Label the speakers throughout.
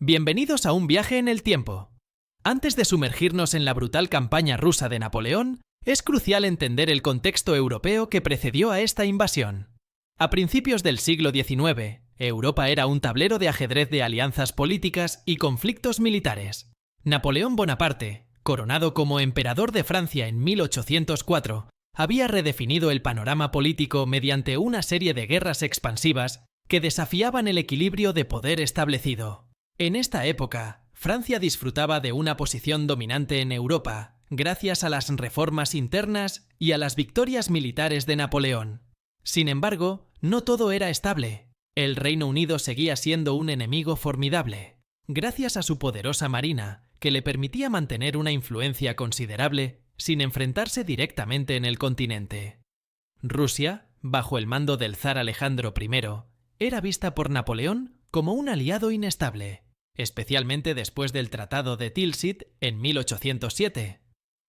Speaker 1: Bienvenidos a un viaje en el tiempo. Antes de sumergirnos en la brutal campaña rusa de Napoleón, es crucial entender el contexto europeo que precedió a esta invasión. A principios del siglo XIX, Europa era un tablero de ajedrez de alianzas políticas y conflictos militares. Napoleón Bonaparte, coronado como emperador de Francia en 1804, había redefinido el panorama político mediante una serie de guerras expansivas que desafiaban el equilibrio de poder establecido. En esta época, Francia disfrutaba de una posición dominante en Europa, gracias a las reformas internas y a las victorias militares de Napoleón. Sin embargo, no todo era estable. El Reino Unido seguía siendo un enemigo formidable. Gracias a su poderosa marina, que le permitía mantener una influencia considerable sin enfrentarse directamente en el continente. Rusia, bajo el mando del zar Alejandro I, era vista por Napoleón como un aliado inestable, especialmente después del Tratado de Tilsit en 1807.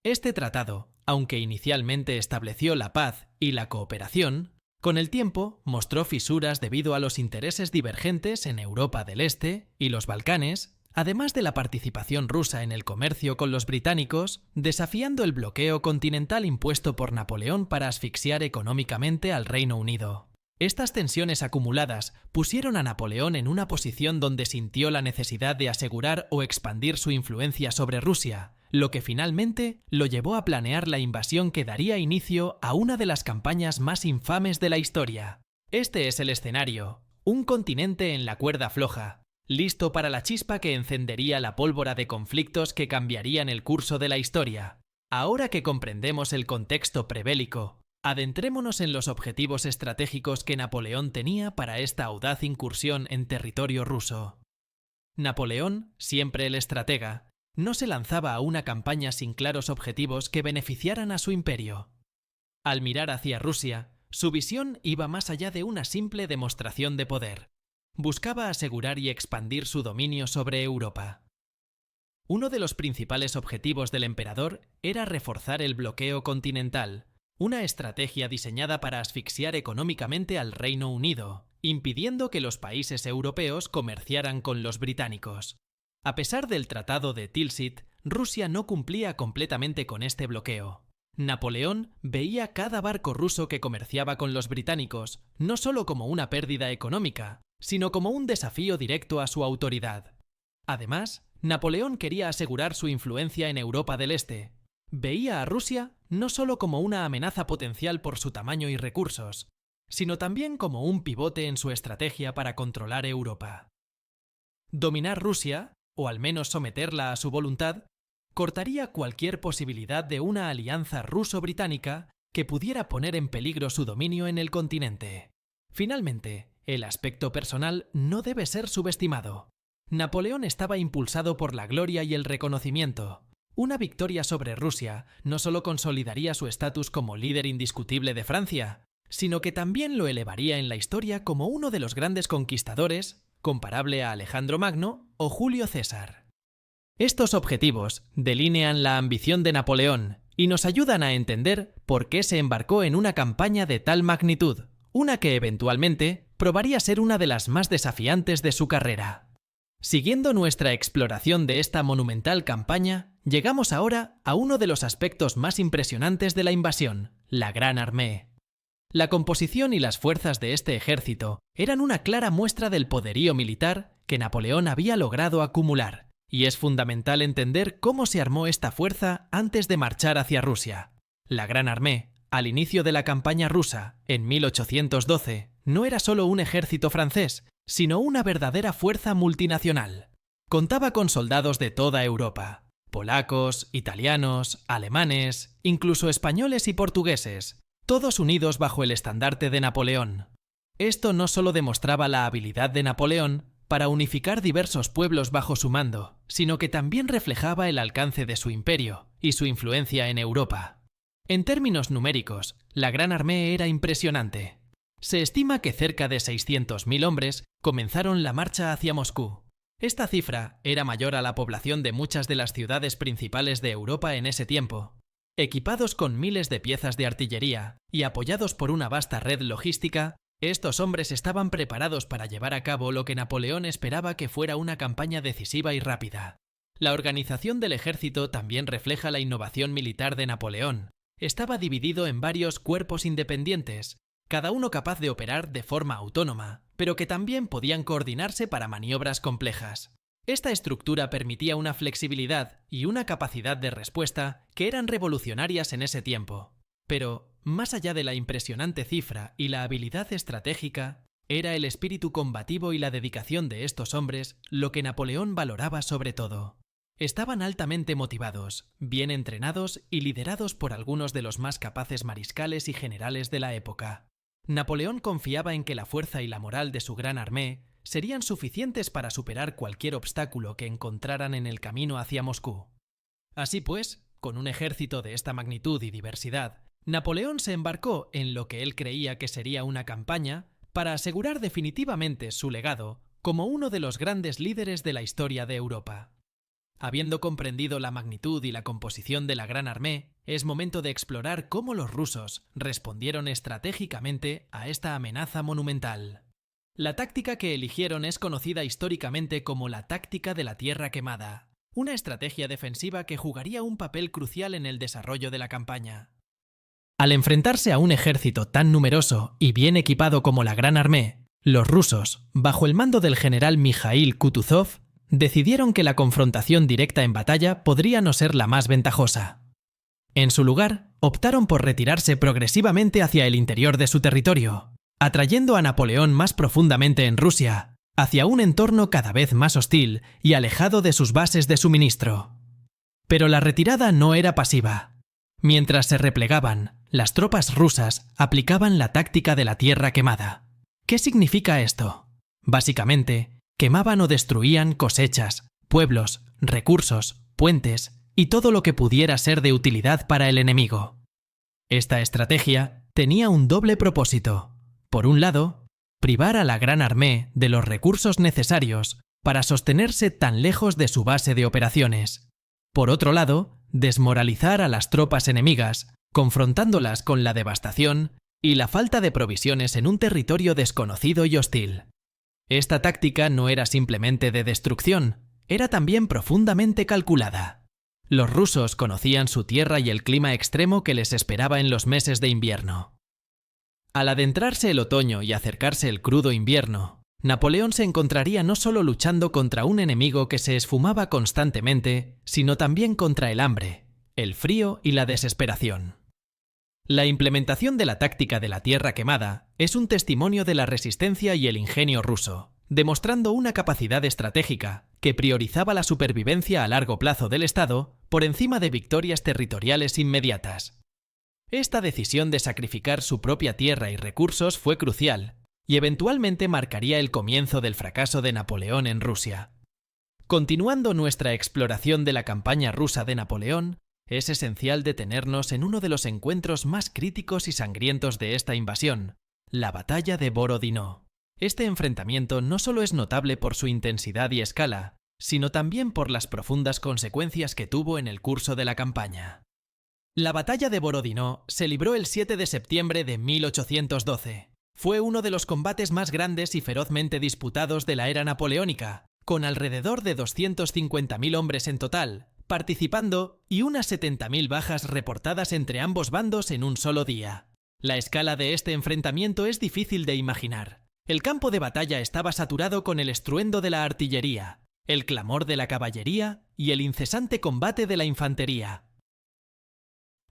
Speaker 1: Este tratado, aunque inicialmente estableció la paz y la cooperación, con el tiempo mostró fisuras debido a los intereses divergentes en Europa del Este y los Balcanes, además de la participación rusa en el comercio con los británicos, desafiando el bloqueo continental impuesto por Napoleón para asfixiar económicamente al Reino Unido. Estas tensiones acumuladas pusieron a Napoleón en una posición donde sintió la necesidad de asegurar o expandir su influencia sobre Rusia, lo que finalmente lo llevó a planear la invasión que daría inicio a una de las campañas más infames de la historia. Este es el escenario: un continente en la cuerda floja, listo para la chispa que encendería la pólvora de conflictos que cambiarían el curso de la historia. Ahora que comprendemos el contexto prebélico, adentrémonos en los objetivos estratégicos que Napoleón tenía para esta audaz incursión en territorio ruso. Napoleón, siempre el estratega, no se lanzaba a una campaña sin claros objetivos que beneficiaran a su imperio. Al mirar hacia Rusia, su visión iba más allá de una simple demostración de poder. Buscaba asegurar y expandir su dominio sobre Europa. Uno de los principales objetivos del emperador era reforzar el bloqueo continental, una estrategia diseñada para asfixiar económicamente al Reino Unido, impidiendo que los países europeos comerciaran con los británicos. A pesar del Tratado de Tilsit, Rusia no cumplía completamente con este bloqueo. Napoleón veía cada barco ruso que comerciaba con los británicos no solo como una pérdida económica, sino como un desafío directo a su autoridad. Además, Napoleón quería asegurar su influencia en Europa del Este. Veía a Rusia no solo como una amenaza potencial por su tamaño y recursos, sino también como un pivote en su estrategia para controlar Europa. Dominar Rusia, o al menos someterla a su voluntad, cortaría cualquier posibilidad de una alianza ruso-británica que pudiera poner en peligro su dominio en el continente. Finalmente, el aspecto personal no debe ser subestimado. Napoleón estaba impulsado por la gloria y el reconocimiento. Una victoria sobre Rusia no solo consolidaría su estatus como líder indiscutible de Francia, sino que también lo elevaría en la historia como uno de los grandes conquistadores, comparable a Alejandro Magno o Julio César. Estos objetivos delinean la ambición de Napoleón y nos ayudan a entender por qué se embarcó en una campaña de tal magnitud, una que eventualmente probaría ser una de las más desafiantes de su carrera. Siguiendo nuestra exploración de esta monumental campaña, llegamos ahora a uno de los aspectos más impresionantes de la invasión, la Gran Armée. La composición y las fuerzas de este ejército eran una clara muestra del poderío militar que Napoleón había logrado acumular, y es fundamental entender cómo se armó esta fuerza antes de marchar hacia Rusia. La Gran Armée, al inicio de la campaña rusa, en 1812, no era solo un ejército francés, sino una verdadera fuerza multinacional. Contaba con soldados de toda Europa: polacos, italianos, alemanes, incluso españoles y portugueses, todos unidos bajo el estandarte de Napoleón. Esto no solo demostraba la habilidad de Napoleón para unificar diversos pueblos bajo su mando, sino que también reflejaba el alcance de su imperio y su influencia en Europa. En términos numéricos, la Gran Armée era impresionante. Se estima que cerca de 600.000 hombres comenzaron la marcha hacia Moscú. Esta cifra era mayor a la población de muchas de las ciudades principales de Europa en ese tiempo. Equipados con miles de piezas de artillería y apoyados por una vasta red logística, Estos hombres estaban preparados para llevar a cabo lo que Napoleón esperaba que fuera una campaña decisiva y rápida. La organización del ejército también refleja la innovación militar de Napoleón. Estaba dividido en varios cuerpos independientes, cada uno capaz de operar de forma autónoma, pero que también podían coordinarse para maniobras complejas. Esta estructura permitía una flexibilidad y una capacidad de respuesta que eran revolucionarias en ese tiempo. Pero, más allá de la impresionante cifra y la habilidad estratégica, era el espíritu combativo y la dedicación de estos hombres lo que Napoleón valoraba sobre todo. Estaban altamente motivados, bien entrenados y liderados por algunos de los más capaces mariscales y generales de la época. Napoleón confiaba en que la fuerza y la moral de su gran armée serían suficientes para superar cualquier obstáculo que encontraran en el camino hacia Moscú. Así pues, con un ejército de esta magnitud y diversidad, Napoleón se embarcó en lo que él creía que sería una campaña para asegurar definitivamente su legado como uno de los grandes líderes de la historia de Europa. Habiendo comprendido la magnitud y la composición de la Gran Armée, es momento de explorar cómo los rusos respondieron estratégicamente a esta amenaza monumental. La táctica que eligieron es conocida históricamente como la táctica de la tierra quemada, una estrategia defensiva que jugaría un papel crucial en el desarrollo de la campaña. Al enfrentarse a un ejército tan numeroso y bien equipado como la Gran Armée, los rusos, bajo el mando del general Mijaíl Kutuzov, decidieron que la confrontación directa en batalla podría no ser la más ventajosa. En su lugar, optaron por retirarse progresivamente hacia el interior de su territorio, atrayendo a Napoleón más profundamente en Rusia, hacia un entorno cada vez más hostil y alejado de sus bases de suministro. Pero la retirada no era pasiva. Mientras se replegaban, las tropas rusas aplicaban la táctica de la tierra quemada. ¿Qué significa esto? Básicamente, quemaban o destruían cosechas, pueblos, recursos, puentes y todo lo que pudiera ser de utilidad para el enemigo. Esta estrategia tenía un doble propósito. Por un lado, privar a la Gran Armée de los recursos necesarios para sostenerse tan lejos de su base de operaciones. Por otro lado, desmoralizar a las tropas enemigas, confrontándolas con la devastación y la falta de provisiones en un territorio desconocido y hostil. Esta táctica no era simplemente de destrucción, era también profundamente calculada. Los rusos conocían su tierra y el clima extremo que les esperaba en los meses de invierno. Al adentrarse el otoño y acercarse el crudo invierno, Napoleón se encontraría no solo luchando contra un enemigo que se esfumaba constantemente, sino también contra el hambre, el frío y la desesperación. La implementación de la táctica de la tierra quemada es un testimonio de la resistencia y el ingenio ruso, demostrando una capacidad estratégica que priorizaba la supervivencia a largo plazo del Estado por encima de victorias territoriales inmediatas. Esta decisión de sacrificar su propia tierra y recursos fue crucial y eventualmente marcaría el comienzo del fracaso de Napoleón en Rusia. Continuando nuestra exploración de la campaña rusa de Napoleón, es esencial detenernos en uno de los encuentros más críticos y sangrientos de esta invasión, la batalla de Borodino. Este enfrentamiento no solo es notable por su intensidad y escala, sino también por las profundas consecuencias que tuvo en el curso de la campaña. La batalla de Borodino se libró el 7 de septiembre de 1812. Fue uno de los combates más grandes y ferozmente disputados de la era napoleónica, con alrededor de 250.000 hombres en total, participando y unas 70.000 bajas reportadas entre ambos bandos en un solo día. La escala de este enfrentamiento es difícil de imaginar. El campo de batalla estaba saturado con el estruendo de la artillería, el clamor de la caballería y el incesante combate de la infantería.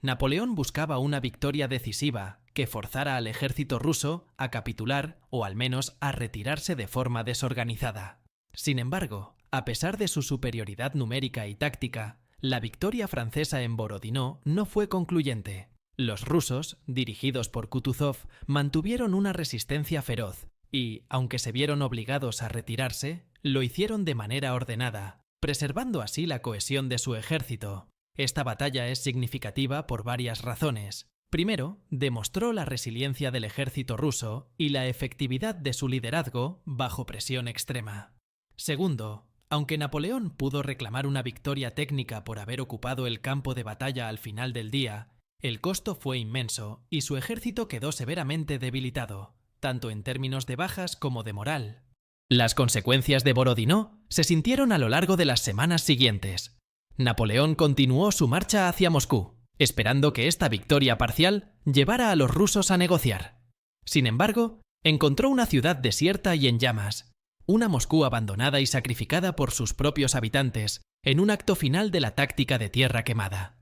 Speaker 1: Napoleón buscaba una victoria decisiva que forzara al ejército ruso a capitular o al menos a retirarse de forma desorganizada. Sin embargo, a pesar de su superioridad numérica y táctica, la victoria francesa en Borodino no fue concluyente. Los rusos, dirigidos por Kutuzov, mantuvieron una resistencia feroz y, aunque se vieron obligados a retirarse, lo hicieron de manera ordenada, preservando así la cohesión de su ejército. Esta batalla es significativa por varias razones. Primero, demostró la resiliencia del ejército ruso y la efectividad de su liderazgo bajo presión extrema. Segundo, aunque Napoleón pudo reclamar una victoria técnica por haber ocupado el campo de batalla al final del día, el costo fue inmenso y su ejército quedó severamente debilitado. tanto en términos de bajas como de moral. Las consecuencias de Borodino se sintieron a lo largo de las semanas siguientes. Napoleón continuó su marcha hacia Moscú, esperando que esta victoria parcial llevara a los rusos a negociar. Sin embargo, encontró una ciudad desierta y en llamas, una Moscú abandonada y sacrificada por sus propios habitantes, en un acto final de la táctica de tierra quemada.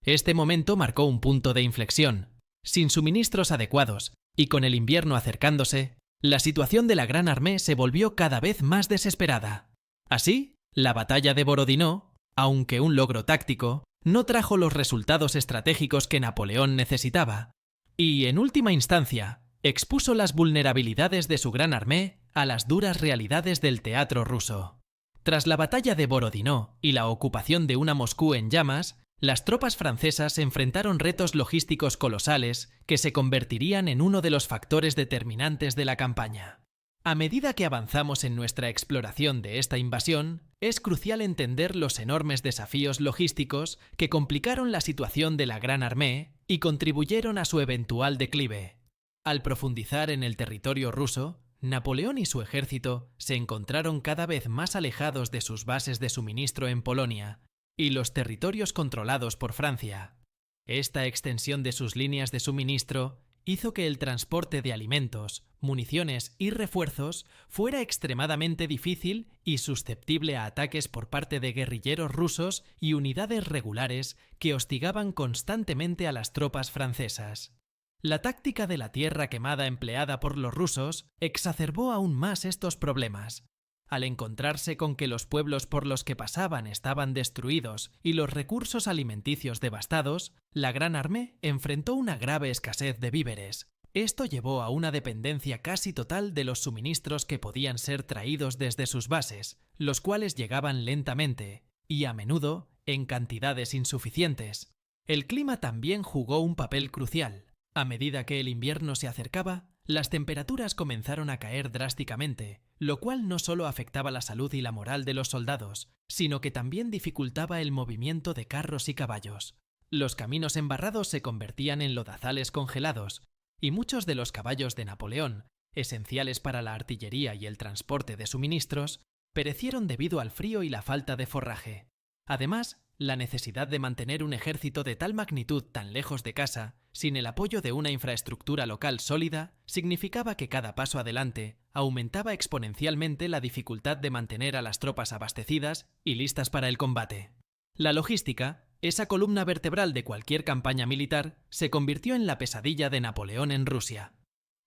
Speaker 1: Este momento marcó un punto de inflexión. Sin suministros adecuados y con el invierno acercándose, la situación de la Gran Armée se volvió cada vez más desesperada. Así, la batalla de Borodino, aunque un logro táctico, no trajo los resultados estratégicos que Napoleón necesitaba, y, en última instancia, expuso las vulnerabilidades de su Gran Armée a las duras realidades del teatro ruso. Tras la batalla de Borodino y la ocupación de una Moscú en llamas, las tropas francesas enfrentaron retos logísticos colosales que se convertirían en uno de los factores determinantes de la campaña. A medida que avanzamos en nuestra exploración de esta invasión, es crucial entender los enormes desafíos logísticos que complicaron la situación de la Gran Armée y contribuyeron a su eventual declive. Al profundizar en el territorio ruso, Napoleón y su ejército se encontraron cada vez más alejados de sus bases de suministro en Polonia y los territorios controlados por Francia. Esta extensión de sus líneas de suministro hizo que el transporte de alimentos, municiones y refuerzos fuera extremadamente difícil y susceptible a ataques por parte de guerrilleros rusos y unidades regulares que hostigaban constantemente a las tropas francesas. La táctica de la tierra quemada empleada por los rusos exacerbó aún más estos problemas. Al encontrarse con que los pueblos por los que pasaban estaban destruidos y los recursos alimenticios devastados, la Gran Armée enfrentó una grave escasez de víveres. Esto llevó a una dependencia casi total de los suministros que podían ser traídos desde sus bases, los cuales llegaban lentamente y, a menudo, en cantidades insuficientes. El clima también jugó un papel crucial. A medida que el invierno se acercaba, las temperaturas comenzaron a caer drásticamente, lo cual no solo afectaba la salud y la moral de los soldados, sino que también dificultaba el movimiento de carros y caballos. Los caminos embarrados se convertían en lodazales congelados, y muchos de los caballos de Napoleón, esenciales para la artillería y el transporte de suministros, perecieron debido al frío y la falta de forraje. Además, la necesidad de mantener un ejército de tal magnitud tan lejos de casa, sin el apoyo de una infraestructura local sólida, significaba que cada paso adelante aumentaba exponencialmente la dificultad de mantener a las tropas abastecidas y listas para el combate. La logística, esa columna vertebral de cualquier campaña militar, se convirtió en la pesadilla de Napoleón en Rusia.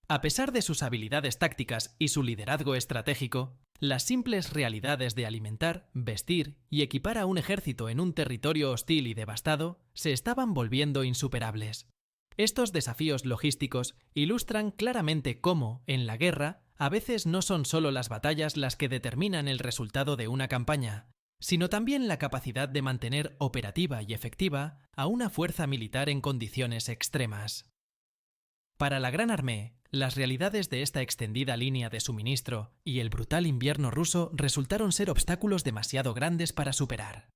Speaker 1: A pesar de sus habilidades tácticas y su liderazgo estratégico, las simples realidades de alimentar, vestir y equipar a un ejército en un territorio hostil y devastado se estaban volviendo insuperables. Estos desafíos logísticos ilustran claramente cómo, en la guerra, a veces no son solo las batallas las que determinan el resultado de una campaña, sino también la capacidad de mantener operativa y efectiva a una fuerza militar en condiciones extremas. Para la Gran Armée, las realidades de esta extendida línea de suministro y el brutal invierno ruso resultaron ser obstáculos demasiado grandes para superar.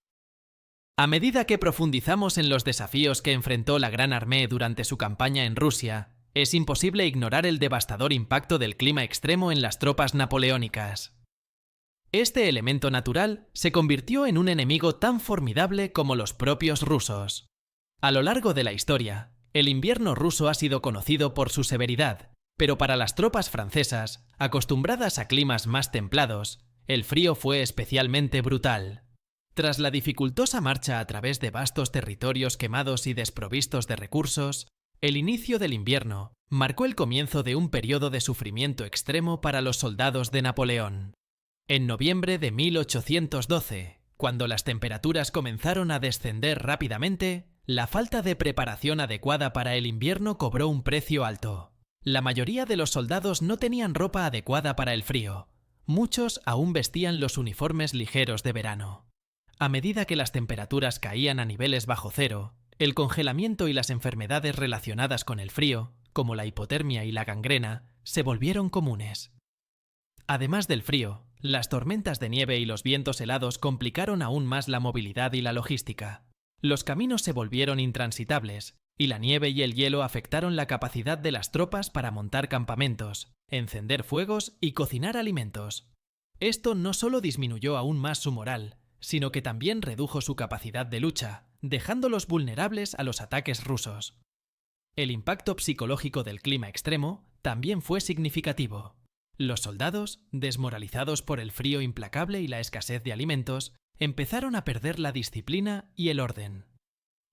Speaker 1: A medida que profundizamos en los desafíos que enfrentó la Gran Armée durante su campaña en Rusia, es imposible ignorar el devastador impacto del clima extremo en las tropas napoleónicas. Este elemento natural se convirtió en un enemigo tan formidable como los propios rusos. A lo largo de la historia, el invierno ruso ha sido conocido por su severidad, pero para las tropas francesas, acostumbradas a climas más templados, el frío fue especialmente brutal. Tras la dificultosa marcha a través de vastos territorios quemados y desprovistos de recursos, el inicio del invierno marcó el comienzo de un periodo de sufrimiento extremo para los soldados de Napoleón. En noviembre de 1812, cuando las temperaturas comenzaron a descender rápidamente, la falta de preparación adecuada para el invierno cobró un precio alto. La mayoría de los soldados no tenían ropa adecuada para el frío. Muchos aún vestían los uniformes ligeros de verano. A medida que las temperaturas caían a niveles bajo cero, el congelamiento y las enfermedades relacionadas con el frío, como la hipotermia y la gangrena, se volvieron comunes. Además del frío, las tormentas de nieve y los vientos helados complicaron aún más la movilidad y la logística. Los caminos se volvieron intransitables, y la nieve y el hielo afectaron la capacidad de las tropas para montar campamentos, encender fuegos y cocinar alimentos. Esto no solo disminuyó aún más su moral, sino que también redujo su capacidad de lucha, dejándolos vulnerables a los ataques rusos. El impacto psicológico del clima extremo también fue significativo. Los soldados, desmoralizados por el frío implacable y la escasez de alimentos, empezaron a perder la disciplina y el orden.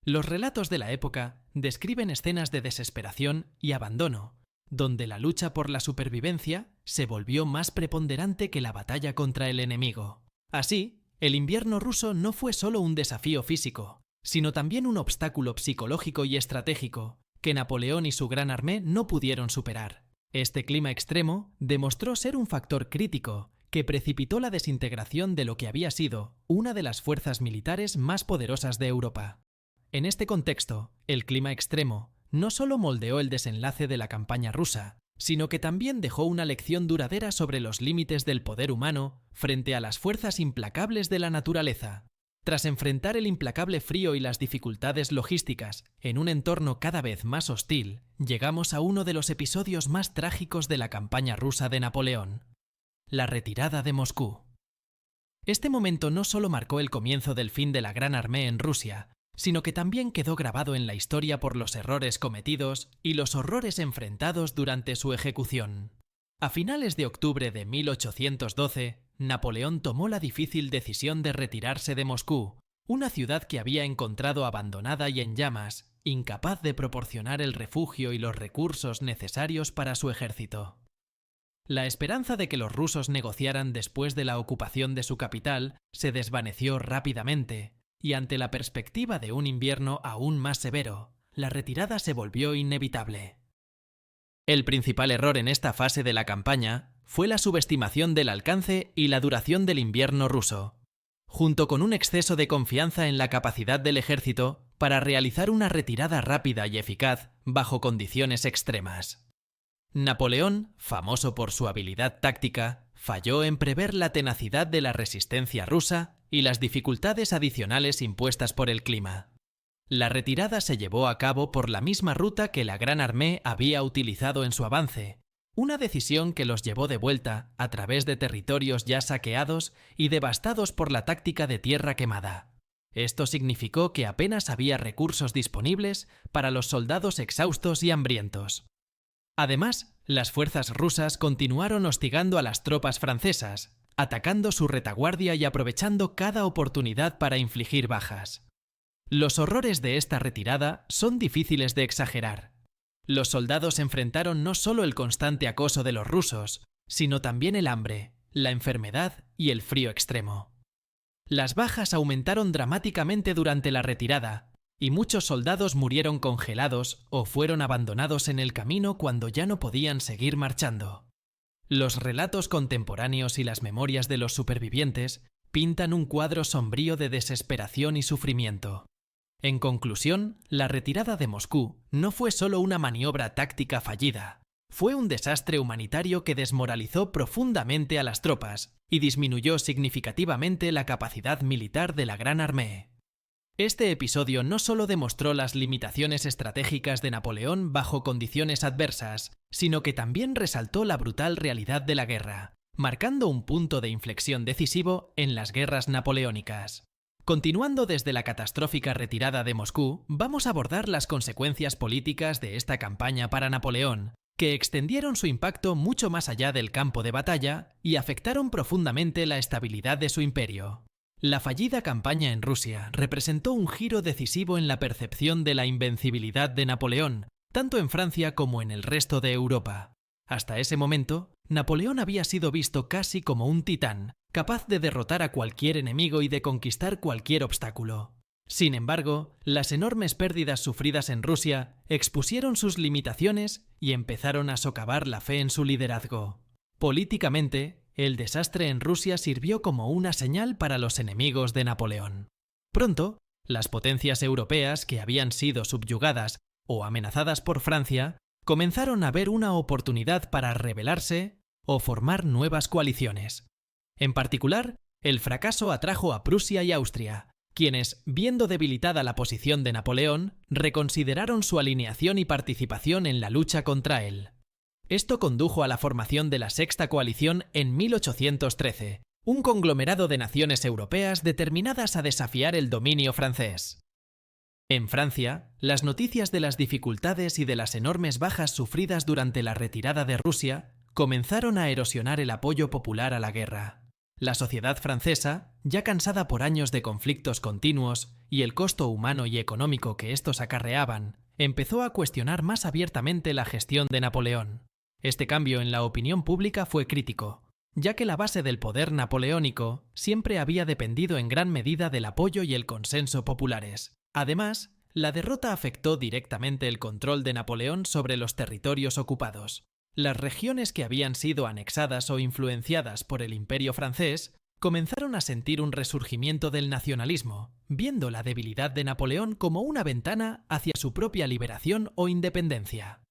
Speaker 1: Los relatos de la época describen escenas de desesperación y abandono, donde la lucha por la supervivencia se volvió más preponderante que la batalla contra el enemigo. Así, el invierno ruso no fue solo un desafío físico, sino también un obstáculo psicológico y estratégico que Napoleón y su gran armée no pudieron superar. Este clima extremo demostró ser un factor crítico que precipitó la desintegración de lo que había sido una de las fuerzas militares más poderosas de Europa. En este contexto, el clima extremo no solo moldeó el desenlace de la campaña rusa, sino que también dejó una lección duradera sobre los límites del poder humano frente a las fuerzas implacables de la naturaleza. Tras enfrentar el implacable frío y las dificultades logísticas en un entorno cada vez más hostil, llegamos a uno de los episodios más trágicos de la campaña rusa de Napoleón: la retirada de Moscú. Este momento no solo marcó el comienzo del fin de la Gran Armée en Rusia, sino que también quedó grabado en la historia por los errores cometidos y los horrores enfrentados durante su ejecución. A finales de octubre de 1812, Napoleón tomó la difícil decisión de retirarse de Moscú, una ciudad que había encontrado abandonada y en llamas, incapaz de proporcionar el refugio y los recursos necesarios para su ejército. La esperanza de que los rusos negociaran después de la ocupación de su capital se desvaneció rápidamente, y ante la perspectiva de un invierno aún más severo, la retirada se volvió inevitable. El principal error en esta fase de la campaña fue la subestimación del alcance y la duración del invierno ruso, junto con un exceso de confianza en la capacidad del ejército para realizar una retirada rápida y eficaz bajo condiciones extremas. Napoleón, famoso por su habilidad táctica, falló en prever la tenacidad de la resistencia rusa y las dificultades adicionales impuestas por el clima. La retirada se llevó a cabo por la misma ruta que la Gran Armée había utilizado en su avance, una decisión que los llevó de vuelta a través de territorios ya saqueados y devastados por la táctica de tierra quemada. Esto significó que apenas había recursos disponibles para los soldados exhaustos y hambrientos. Además, las fuerzas rusas continuaron hostigando a las tropas francesas, atacando su retaguardia y aprovechando cada oportunidad para infligir bajas. Los horrores de esta retirada son difíciles de exagerar. Los soldados enfrentaron no solo el constante acoso de los rusos, sino también el hambre, la enfermedad y el frío extremo. Las bajas aumentaron dramáticamente durante la retirada, y muchos soldados murieron congelados o fueron abandonados en el camino cuando ya no podían seguir marchando. Los relatos contemporáneos y las memorias de los supervivientes pintan un cuadro sombrío de desesperación y sufrimiento. En conclusión, la retirada de Moscú no fue solo una maniobra táctica fallida, fue un desastre humanitario que desmoralizó profundamente a las tropas y disminuyó significativamente la capacidad militar de la Gran Armée. Este episodio no solo demostró las limitaciones estratégicas de Napoleón bajo condiciones adversas, sino que también resaltó la brutal realidad de la guerra, marcando un punto de inflexión decisivo en las guerras napoleónicas. Continuando desde la catastrófica retirada de Moscú, vamos a abordar las consecuencias políticas de esta campaña para Napoleón, que extendieron su impacto mucho más allá del campo de batalla y afectaron profundamente la estabilidad de su imperio. La fallida campaña en Rusia representó un giro decisivo en la percepción de la invencibilidad de Napoleón, tanto en Francia como en el resto de Europa. Hasta ese momento, Napoleón había sido visto casi como un titán, capaz de derrotar a cualquier enemigo y de conquistar cualquier obstáculo. Sin embargo, las enormes pérdidas sufridas en Rusia expusieron sus limitaciones y empezaron a socavar la fe en su liderazgo. Políticamente, el desastre en Rusia sirvió como una señal para los enemigos de Napoleón. Pronto, las potencias europeas que habían sido subyugadas o amenazadas por Francia comenzaron a ver una oportunidad para rebelarse o formar nuevas coaliciones. En particular, el fracaso atrajo a Prusia y Austria, quienes, viendo debilitada la posición de Napoleón, reconsideraron su alineación y participación en la lucha contra él. Esto condujo a la formación de la Sexta Coalición en 1813, un conglomerado de naciones europeas determinadas a desafiar el dominio francés. En Francia, las noticias de las dificultades y de las enormes bajas sufridas durante la retirada de Rusia comenzaron a erosionar el apoyo popular a la guerra. La sociedad francesa, ya cansada por años de conflictos continuos y el costo humano y económico que estos acarreaban, empezó a cuestionar más abiertamente la gestión de Napoleón. Este cambio en la opinión pública fue crítico, ya que la base del poder napoleónico siempre había dependido en gran medida del apoyo y el consenso populares. Además, la derrota afectó directamente el control de Napoleón sobre los territorios ocupados. Las regiones que habían sido anexadas o influenciadas por el Imperio francés comenzaron a sentir un resurgimiento del nacionalismo, viendo la debilidad de Napoleón como una ventana hacia su propia liberación o independencia.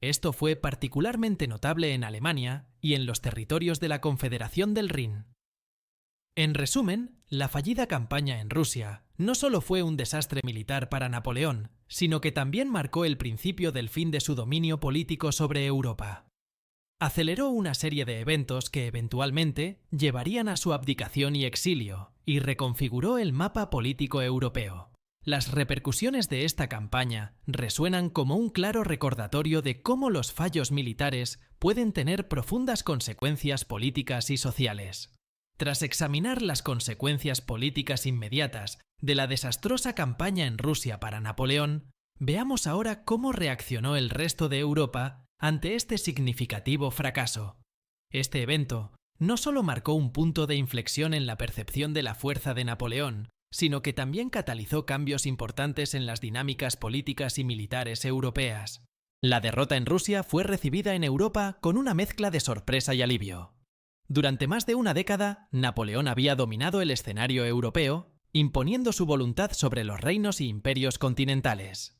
Speaker 1: Esto fue particularmente notable en Alemania y en los territorios de la Confederación del Rin. En resumen, la fallida campaña en Rusia no solo fue un desastre militar para Napoleón, sino que también marcó el principio del fin de su dominio político sobre Europa. Aceleró una serie de eventos que eventualmente llevarían a su abdicación y exilio, y reconfiguró el mapa político europeo. Las repercusiones de esta campaña resuenan como un claro recordatorio de cómo los fallos militares pueden tener profundas consecuencias políticas y sociales. Tras examinar las consecuencias políticas inmediatas de la desastrosa campaña en Rusia para Napoleón, veamos ahora cómo reaccionó el resto de Europa ante este significativo fracaso. Este evento no solo marcó un punto de inflexión en la percepción de la fuerza de Napoleón, sino que también catalizó cambios importantes en las dinámicas políticas y militares europeas. La derrota en Rusia fue recibida en Europa con una mezcla de sorpresa y alivio. Durante más de una década, Napoleón había dominado el escenario europeo, imponiendo su voluntad sobre los reinos y imperios continentales.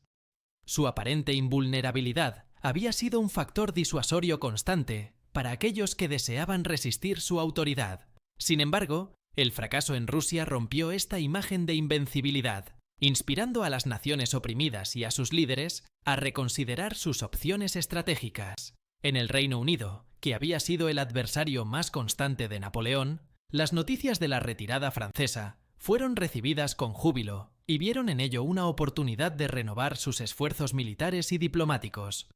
Speaker 1: Su aparente invulnerabilidad había sido un factor disuasorio constante para aquellos que deseaban resistir su autoridad. Sin embargo, el fracaso en Rusia rompió esta imagen de invencibilidad, inspirando a las naciones oprimidas y a sus líderes a reconsiderar sus opciones estratégicas. En el Reino Unido, que había sido el adversario más constante de Napoleón, las noticias de la retirada francesa fueron recibidas con júbilo y vieron en ello una oportunidad de renovar sus esfuerzos militares y diplomáticos.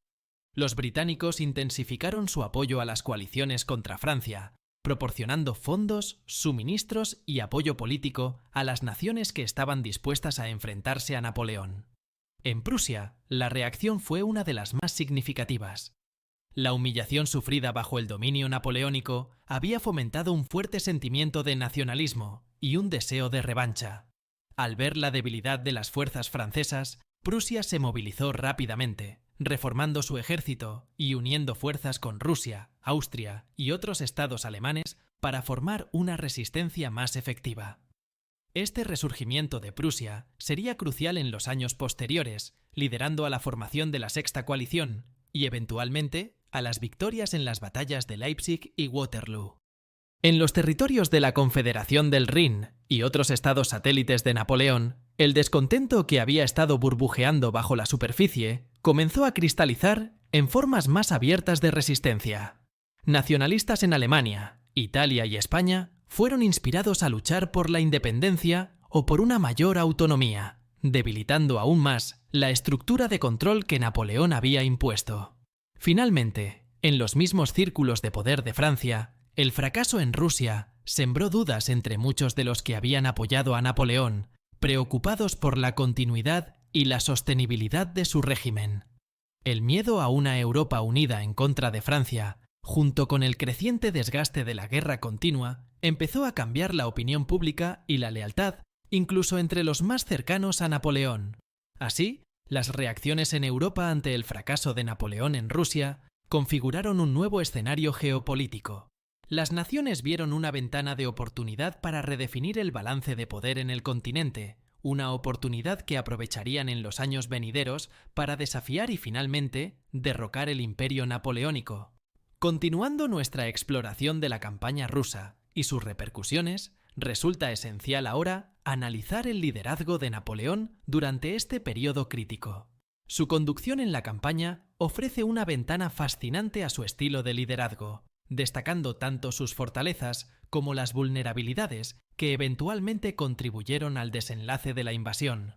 Speaker 1: Los británicos intensificaron su apoyo a las coaliciones contra Francia, proporcionando fondos, suministros y apoyo político a las naciones que estaban dispuestas a enfrentarse a Napoleón. En Prusia, la reacción fue una de las más significativas. La humillación sufrida bajo el dominio napoleónico había fomentado un fuerte sentimiento de nacionalismo y un deseo de revancha. Al ver la debilidad de las fuerzas francesas, Prusia se movilizó rápidamente, reformando su ejército y uniendo fuerzas con Rusia, Austria y otros estados alemanes para formar una resistencia más efectiva. Este resurgimiento de Prusia sería crucial en los años posteriores, liderando a la formación de la Sexta Coalición y, eventualmente, a las victorias en las batallas de Leipzig y Waterloo. En los territorios de la Confederación del Rin y otros estados satélites de Napoleón, el descontento que había estado burbujeando bajo la superficie comenzó a cristalizar en formas más abiertas de resistencia. Nacionalistas en Alemania, Italia y España fueron inspirados a luchar por la independencia o por una mayor autonomía, debilitando aún más la estructura de control que Napoleón había impuesto. Finalmente, en los mismos círculos de poder de Francia, el fracaso en Rusia sembró dudas entre muchos de los que habían apoyado a Napoleón, preocupados por la continuidad y la sostenibilidad de su régimen. El miedo a una Europa unida en contra de Francia, junto con el creciente desgaste de la guerra continua, empezó a cambiar la opinión pública y la lealtad, incluso entre los más cercanos a Napoleón. Así, las reacciones en Europa ante el fracaso de Napoleón en Rusia configuraron un nuevo escenario geopolítico. Las naciones vieron una ventana de oportunidad para redefinir el balance de poder en el continente, una oportunidad que aprovecharían en los años venideros para desafiar y finalmente derrocar el imperio napoleónico. Continuando nuestra exploración de la campaña rusa y sus repercusiones, resulta esencial ahora analizar el liderazgo de Napoleón durante este periodo crítico. Su conducción en la campaña ofrece una ventana fascinante a su estilo de liderazgo, destacando tanto sus fortalezas como las vulnerabilidades que eventualmente contribuyeron al desenlace de la invasión.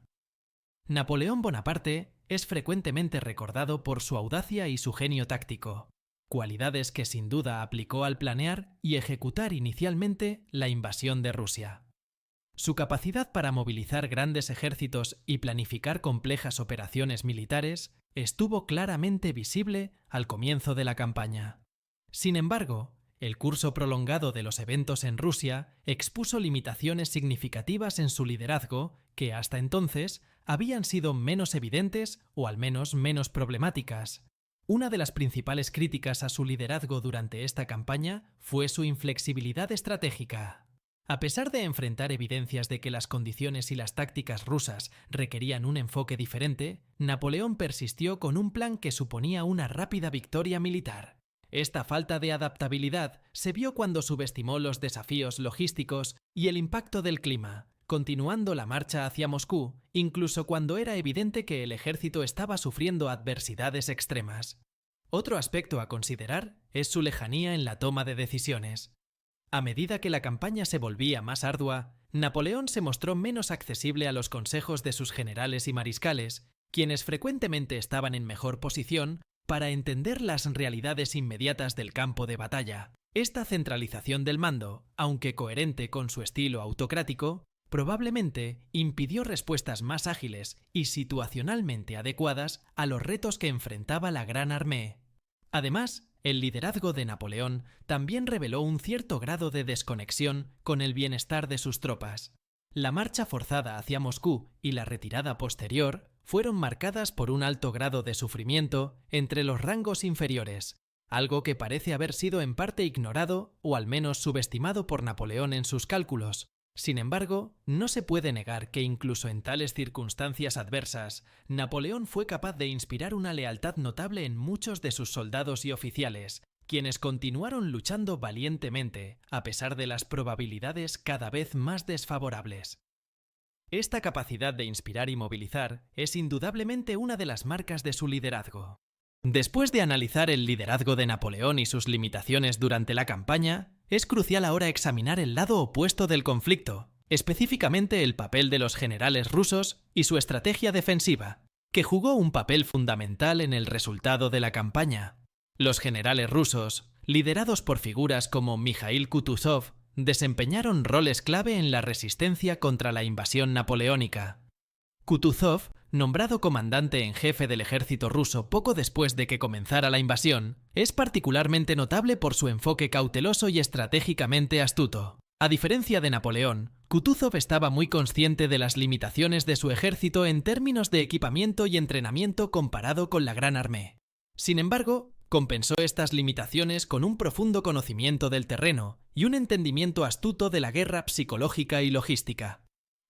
Speaker 1: Napoleón Bonaparte es frecuentemente recordado por su audacia y su genio táctico, cualidades que sin duda aplicó al planear y ejecutar inicialmente la invasión de Rusia. Su capacidad para movilizar grandes ejércitos y planificar complejas operaciones militares estuvo claramente visible al comienzo de la campaña. Sin embargo, el curso prolongado de los eventos en Rusia expuso limitaciones significativas en su liderazgo que hasta entonces habían sido menos evidentes o al menos menos problemáticas. Una de las principales críticas a su liderazgo durante esta campaña fue su inflexibilidad estratégica. A pesar de enfrentar evidencias de que las condiciones y las tácticas rusas requerían un enfoque diferente, Napoleón persistió con un plan que suponía una rápida victoria militar. Esta falta de adaptabilidad se vio cuando subestimó los desafíos logísticos y el impacto del clima, continuando la marcha hacia Moscú, incluso cuando era evidente que el ejército estaba sufriendo adversidades extremas. Otro aspecto a considerar es su lejanía en la toma de decisiones. A medida que la campaña se volvía más ardua, Napoleón se mostró menos accesible a los consejos de sus generales y mariscales, quienes frecuentemente estaban en mejor posición para entender las realidades inmediatas del campo de batalla. Esta centralización del mando, aunque coherente con su estilo autocrático, probablemente impidió respuestas más ágiles y situacionalmente adecuadas a los retos que enfrentaba la Gran Armée. Además, el liderazgo de Napoleón también reveló un cierto grado de desconexión con el bienestar de sus tropas. La marcha forzada hacia Moscú y la retirada posterior fueron marcadas por un alto grado de sufrimiento entre los rangos inferiores, algo que parece haber sido en parte ignorado o al menos subestimado por Napoleón en sus cálculos. Sin embargo, no se puede negar que incluso en tales circunstancias adversas, Napoleón fue capaz de inspirar una lealtad notable en muchos de sus soldados y oficiales, quienes continuaron luchando valientemente, a pesar de las probabilidades cada vez más desfavorables. Esta capacidad de inspirar y movilizar es indudablemente una de las marcas de su liderazgo. Después de analizar el liderazgo de Napoleón y sus limitaciones durante la campaña, es crucial ahora examinar el lado opuesto del conflicto, específicamente el papel de los generales rusos y su estrategia defensiva, que jugó un papel fundamental en el resultado de la campaña. Los generales rusos, liderados por figuras como Mikhail Kutuzov, desempeñaron roles clave en la resistencia contra la invasión napoleónica. Kutuzov, nombrado comandante en jefe del ejército ruso poco después de que comenzara la invasión, es particularmente notable por su enfoque cauteloso y estratégicamente astuto. A diferencia de Napoleón, Kutuzov estaba muy consciente de las limitaciones de su ejército en términos de equipamiento y entrenamiento comparado con la Gran Armée. Sin embargo, compensó estas limitaciones con un profundo conocimiento del terreno y un entendimiento astuto de la guerra psicológica y logística.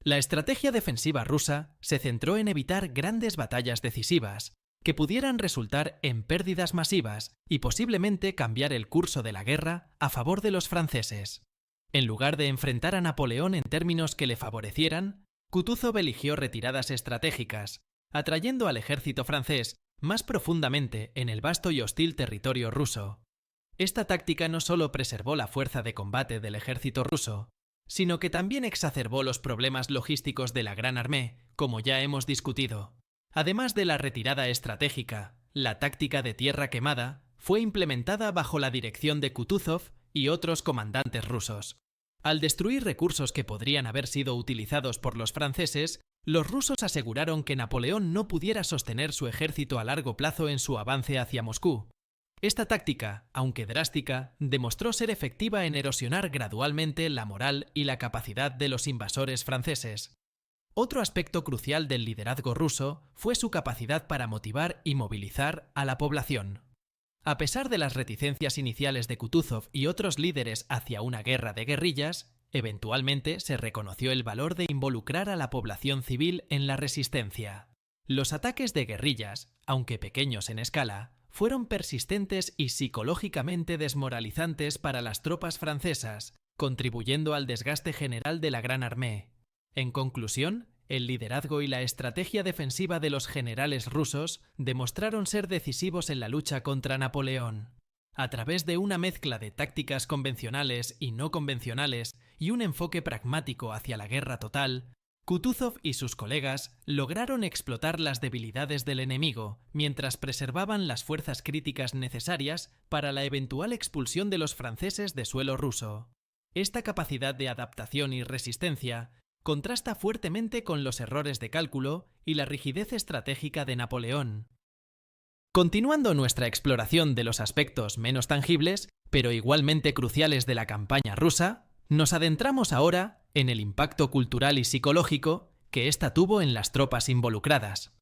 Speaker 1: La estrategia defensiva rusa se centró en evitar grandes batallas decisivas, que pudieran resultar en pérdidas masivas y posiblemente cambiar el curso de la guerra a favor de los franceses. En lugar de enfrentar a Napoleón en términos que le favorecieran, Kutuzov eligió retiradas estratégicas, atrayendo al ejército francés más profundamente en el vasto y hostil territorio ruso. Esta táctica no solo preservó la fuerza de combate del ejército ruso, sino que también exacerbó los problemas logísticos de la Gran Armée, como ya hemos discutido. Además de la retirada estratégica, la táctica de tierra quemada fue implementada bajo la dirección de Kutuzov y otros comandantes rusos. Al destruir recursos que podrían haber sido utilizados por los franceses, los rusos aseguraron que Napoleón no pudiera sostener su ejército a largo plazo en su avance hacia Moscú. Esta táctica, aunque drástica, demostró ser efectiva en erosionar gradualmente la moral y la capacidad de los invasores franceses. Otro aspecto crucial del liderazgo ruso fue su capacidad para motivar y movilizar a la población. A pesar de las reticencias iniciales de Kutuzov y otros líderes hacia una guerra de guerrillas, eventualmente se reconoció el valor de involucrar a la población civil en la resistencia. Los ataques de guerrillas, aunque pequeños en escala, fueron persistentes y psicológicamente desmoralizantes para las tropas francesas, contribuyendo al desgaste general de la Gran Armée. En conclusión, el liderazgo y la estrategia defensiva de los generales rusos demostraron ser decisivos en la lucha contra Napoleón. A través de una mezcla de tácticas convencionales y no convencionales y un enfoque pragmático hacia la guerra total, Kutuzov y sus colegas lograron explotar las debilidades del enemigo mientras preservaban las fuerzas críticas necesarias para la eventual expulsión de los franceses de suelo ruso. Esta capacidad de adaptación y resistencia contrasta fuertemente con los errores de cálculo y la rigidez estratégica de Napoleón. Continuando nuestra exploración de los aspectos menos tangibles, pero igualmente cruciales de la campaña rusa, nos adentramos ahora en el impacto cultural y psicológico que ésta tuvo en las tropas involucradas.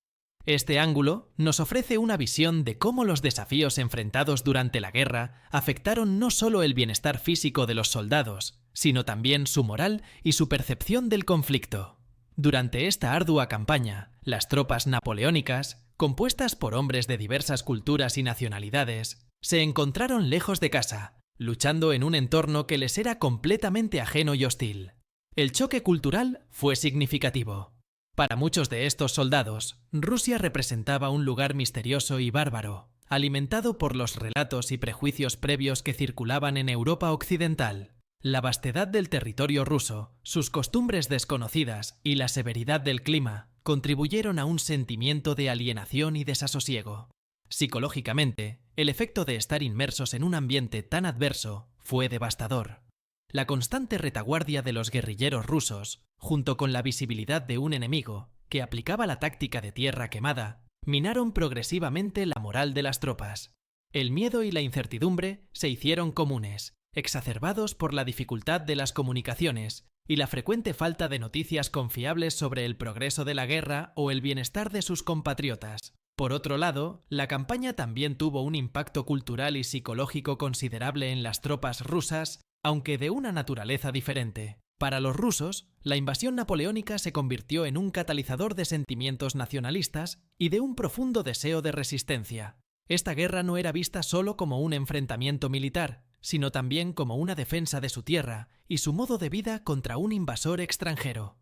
Speaker 1: Este ángulo nos ofrece una visión de cómo los desafíos enfrentados durante la guerra afectaron no solo el bienestar físico de los soldados, sino también su moral y su percepción del conflicto. Durante esta ardua campaña, las tropas napoleónicas, compuestas por hombres de diversas culturas y nacionalidades, se encontraron lejos de casa, luchando en un entorno que les era completamente ajeno y hostil. El choque cultural fue significativo. Para muchos de estos soldados, Rusia representaba un lugar misterioso y bárbaro, alimentado por los relatos y prejuicios previos que circulaban en Europa occidental. La vastedad del territorio ruso, sus costumbres desconocidas y la severidad del clima contribuyeron a un sentimiento de alienación y desasosiego. Psicológicamente, el efecto de estar inmersos en un ambiente tan adverso fue devastador. La constante retaguardia de los guerrilleros rusos, junto con la visibilidad de un enemigo que aplicaba la táctica de tierra quemada, minaron progresivamente la moral de las tropas. El miedo y la incertidumbre se hicieron comunes, exacerbados por la dificultad de las comunicaciones y la frecuente falta de noticias confiables sobre el progreso de la guerra o el bienestar de sus compatriotas. Por otro lado, la campaña también tuvo un impacto cultural y psicológico considerable en las tropas rusas, aunque de una naturaleza diferente. Para los rusos, la invasión napoleónica se convirtió en un catalizador de sentimientos nacionalistas y de un profundo deseo de resistencia. Esta guerra no era vista solo como un enfrentamiento militar, sino también como una defensa de su tierra y su modo de vida contra un invasor extranjero.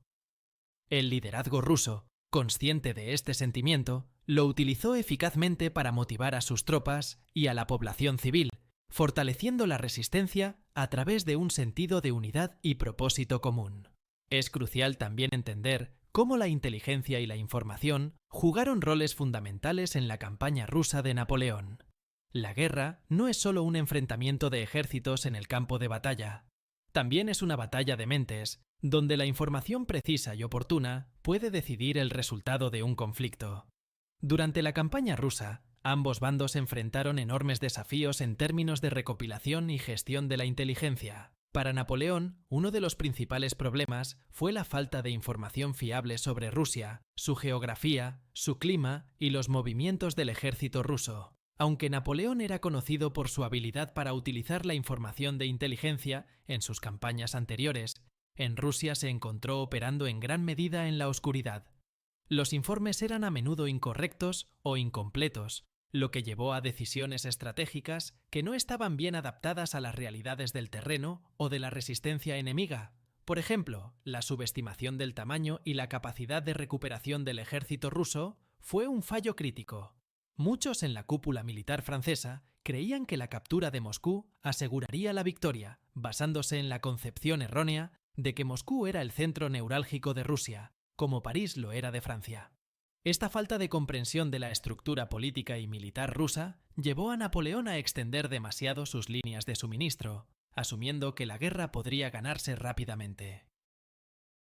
Speaker 1: El liderazgo ruso, consciente de este sentimiento, lo utilizó eficazmente para motivar a sus tropas y a la población civil, fortaleciendo la resistencia a través de un sentido de unidad y propósito común. Es crucial también entender cómo la inteligencia y la información jugaron roles fundamentales en la campaña rusa de Napoleón. La guerra no es solo un enfrentamiento de ejércitos en el campo de batalla. También es una batalla de mentes, donde la información precisa y oportuna puede decidir el resultado de un conflicto. Durante la campaña rusa, ambos bandos enfrentaron enormes desafíos en términos de recopilación y gestión de la inteligencia. Para Napoleón, uno de los principales problemas fue la falta de información fiable sobre Rusia, su geografía, su clima y los movimientos del ejército ruso. Aunque Napoleón era conocido por su habilidad para utilizar la información de inteligencia en sus campañas anteriores, en Rusia se encontró operando en gran medida en la oscuridad. Los informes eran a menudo incorrectos o incompletos, lo que llevó a decisiones estratégicas que no estaban bien adaptadas a las realidades del terreno o de la resistencia enemiga. Por ejemplo, la subestimación del tamaño y la capacidad de recuperación del ejército ruso fue un fallo crítico. Muchos en la cúpula militar francesa creían que la captura de Moscú aseguraría la victoria, basándose en la concepción errónea de que Moscú era el centro neurálgico de Rusia, como París lo era de Francia. Esta falta de comprensión de la estructura política y militar rusa llevó a Napoleón a extender demasiado sus líneas de suministro, asumiendo que la guerra podría ganarse rápidamente.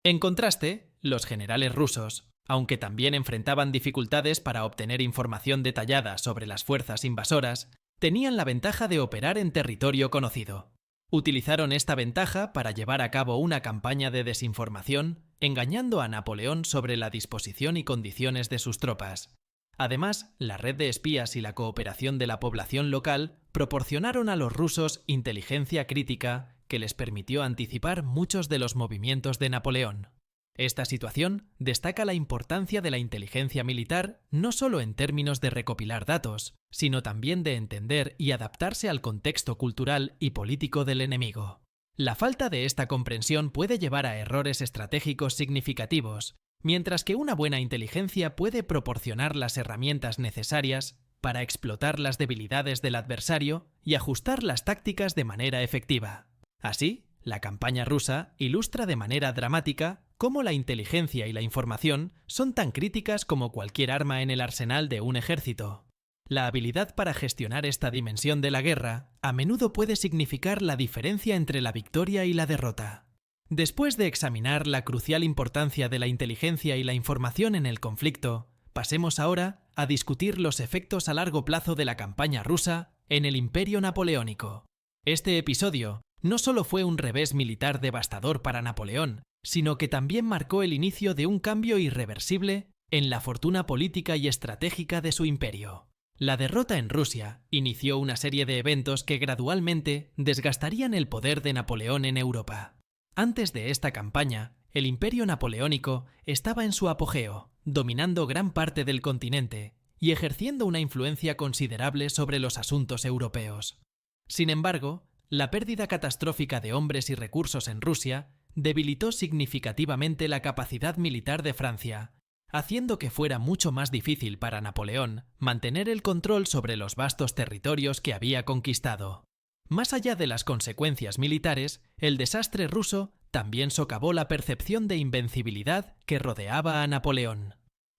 Speaker 1: En contraste, los generales rusos, aunque también enfrentaban dificultades para obtener información detallada sobre las fuerzas invasoras, tenían la ventaja de operar en territorio conocido. Utilizaron esta ventaja para llevar a cabo una campaña de desinformación, engañando a Napoleón sobre la disposición y condiciones de sus tropas. Además, la red de espías y la cooperación de la población local proporcionaron a los rusos inteligencia crítica que les permitió anticipar muchos de los movimientos de Napoleón. Esta situación destaca la importancia de la inteligencia militar no solo en términos de recopilar datos, sino también de entender y adaptarse al contexto cultural y político del enemigo. La falta de esta comprensión puede llevar a errores estratégicos significativos, mientras que una buena inteligencia puede proporcionar las herramientas necesarias para explotar las debilidades del adversario y ajustar las tácticas de manera efectiva. Así, la campaña rusa ilustra de manera dramática cómo la inteligencia y la información son tan críticas como cualquier arma en el arsenal de un ejército. La habilidad para gestionar esta dimensión de la guerra a menudo puede significar la diferencia entre la victoria y la derrota. Después de examinar la crucial importancia de la inteligencia y la información en el conflicto, pasemos ahora a discutir los efectos a largo plazo de la campaña rusa en el Imperio Napoleónico. Este episodio no solo fue un revés militar devastador para Napoleón, sino que también marcó el inicio de un cambio irreversible en la fortuna política y estratégica de su imperio. La derrota en Rusia inició una serie de eventos que gradualmente desgastarían el poder de Napoleón en Europa. Antes de esta campaña, el Imperio Napoleónico estaba en su apogeo, dominando gran parte del continente y ejerciendo una influencia considerable sobre los asuntos europeos. Sin embargo, la pérdida catastrófica de hombres y recursos en Rusia debilitó significativamente la capacidad militar de Francia, haciendo que fuera mucho más difícil para Napoleón mantener el control sobre los vastos territorios que había conquistado. Más allá de las consecuencias militares, el desastre ruso también socavó la percepción de invencibilidad que rodeaba a Napoleón.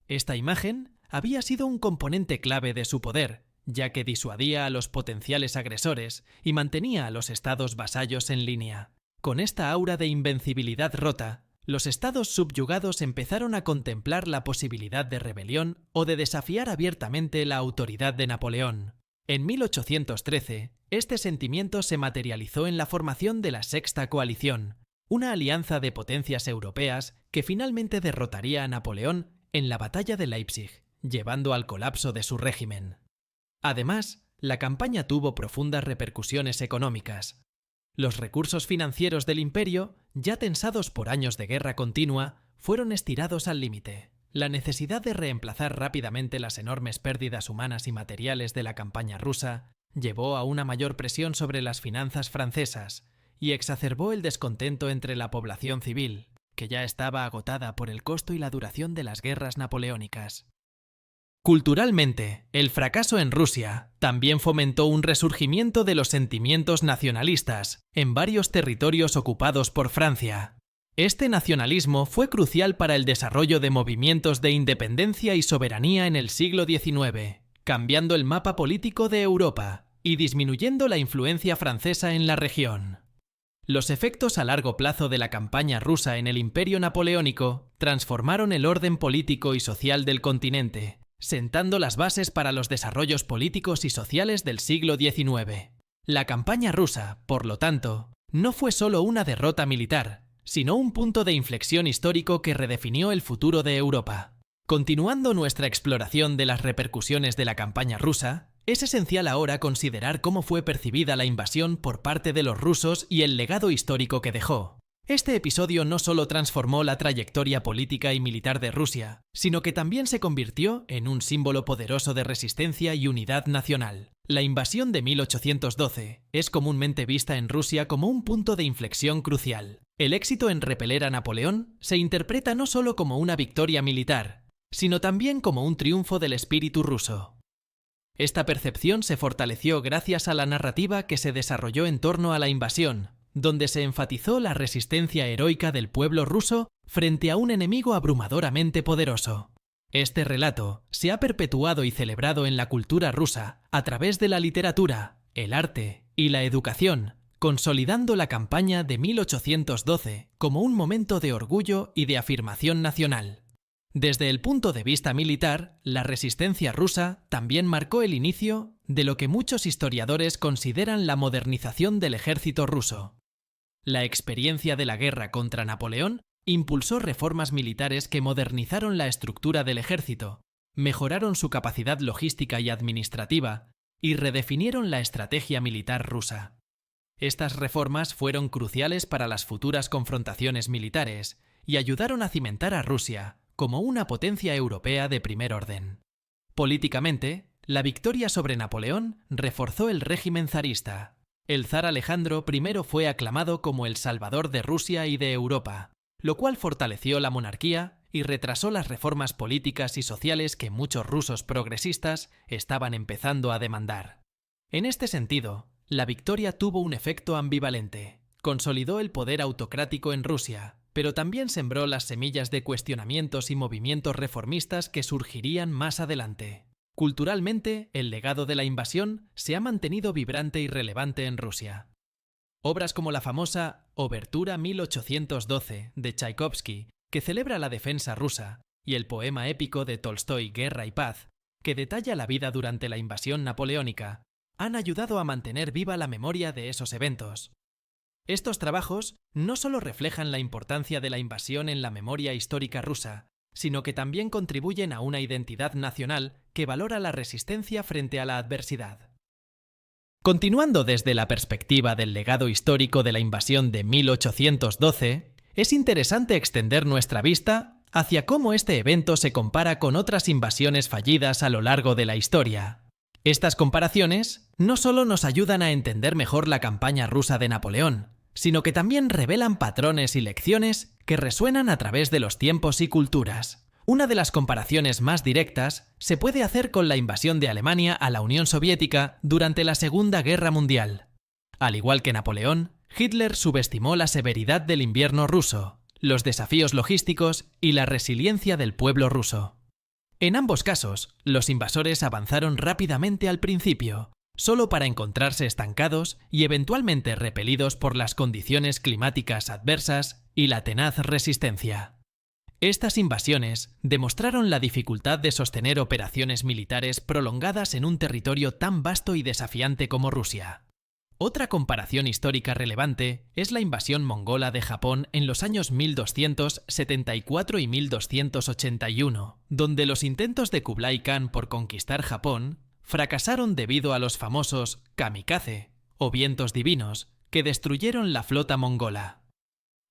Speaker 1: Esta imagen había sido un componente clave de su poder, ya que disuadía a los potenciales agresores y mantenía a los estados vasallos en línea. Con esta aura de invencibilidad rota, los estados subyugados empezaron a contemplar la posibilidad de rebelión o de desafiar abiertamente la autoridad de Napoleón. En 1813, este sentimiento se materializó en la formación de la Sexta Coalición, una alianza de potencias europeas que finalmente derrotaría a Napoleón en la Batalla de Leipzig, llevando al colapso de su régimen. Además, la campaña tuvo profundas repercusiones económicas. Los recursos financieros del imperio, ya tensados por años de guerra continua, fueron estirados al límite. La necesidad de reemplazar rápidamente las enormes pérdidas humanas y materiales de la campaña rusa llevó a una mayor presión sobre las finanzas francesas y exacerbó el descontento entre la población civil, que ya estaba agotada por el costo y la duración de las guerras napoleónicas. Culturalmente, el fracaso en Rusia también fomentó un resurgimiento de los sentimientos nacionalistas en varios territorios ocupados por Francia. Este nacionalismo fue crucial para el desarrollo de movimientos de independencia y soberanía en el siglo XIX, cambiando el mapa político de Europa y disminuyendo la influencia francesa en la región. Los efectos a largo plazo de la campaña rusa en el Imperio Napoleónico transformaron el orden político y social del continente, sentando las bases para los desarrollos políticos y sociales del siglo XIX. La campaña rusa, por lo tanto, no fue solo una derrota militar, sino un punto de inflexión histórico que redefinió el futuro de Europa. Continuando nuestra exploración de las repercusiones de la campaña rusa, es esencial ahora considerar cómo fue percibida la invasión por parte de los rusos y el legado histórico que dejó. Este episodio no solo transformó la trayectoria política y militar de Rusia, sino que también se convirtió en un símbolo poderoso de resistencia y unidad nacional. La invasión de 1812 es comúnmente vista en Rusia como un punto de inflexión crucial. El éxito en repeler a Napoleón se interpreta no solo como una victoria militar, sino también como un triunfo del espíritu ruso. Esta percepción se fortaleció gracias a la narrativa que se desarrolló en torno a la invasión, donde se enfatizó la resistencia heroica del pueblo ruso frente a un enemigo abrumadoramente poderoso. Este relato se ha perpetuado y celebrado en la cultura rusa a través de la literatura, el arte y la educación, consolidando la campaña de 1812 como un momento de orgullo y de afirmación nacional. Desde el punto de vista militar, la resistencia rusa también marcó el inicio de lo que muchos historiadores consideran la modernización del ejército ruso. La experiencia de la guerra contra Napoleón impulsó reformas militares que modernizaron la estructura del ejército, mejoraron su capacidad logística y administrativa y redefinieron la estrategia militar rusa. Estas reformas fueron cruciales para las futuras confrontaciones militares y ayudaron a cimentar a Rusia como una potencia europea de primer orden. Políticamente, la victoria sobre Napoleón reforzó el régimen zarista. El zar Alejandro I fue aclamado como el salvador de Rusia y de Europa, lo cual fortaleció la monarquía y retrasó las reformas políticas y sociales que muchos rusos progresistas estaban empezando a demandar. En este sentido, la victoria tuvo un efecto ambivalente. Consolidó el poder autocrático en Rusia, pero también sembró las semillas de cuestionamientos y movimientos reformistas que surgirían más adelante. Culturalmente, el legado de la invasión se ha mantenido vibrante y relevante en Rusia. Obras como la famosa Obertura 1812 de Tchaikovsky, que celebra la defensa rusa, y el poema épico de Tolstói Guerra y Paz, que detalla la vida durante la invasión napoleónica, han ayudado a mantener viva la memoria de esos eventos. Estos trabajos no solo reflejan la importancia de la invasión en la memoria histórica rusa, sino que también contribuyen a una identidad nacional que valora la resistencia frente a la adversidad. Continuando desde la perspectiva del legado histórico de la invasión de 1812, es interesante extender nuestra vista hacia cómo este evento se compara con otras invasiones fallidas a lo largo de la historia. Estas comparaciones no solo nos ayudan a entender mejor la campaña rusa de Napoleón, sino que también revelan patrones y lecciones que resuenan a través de los tiempos y culturas. Una de las comparaciones más directas se puede hacer con la invasión de Alemania a la Unión Soviética durante la Segunda Guerra Mundial. Al igual que Napoleón, Hitler subestimó la severidad del invierno ruso, los desafíos logísticos y la resiliencia del pueblo ruso. En ambos casos, los invasores avanzaron rápidamente al principio, solo para encontrarse estancados y eventualmente repelidos por las condiciones climáticas adversas y la tenaz resistencia. Estas invasiones demostraron la dificultad de sostener operaciones militares prolongadas en un territorio tan vasto y desafiante como Rusia. Otra comparación histórica relevante es la invasión mongola de Japón en los años 1274 y 1281, donde los intentos de Kublai Khan por conquistar Japón fracasaron debido a los famosos kamikaze, o vientos divinos, que destruyeron la flota mongola.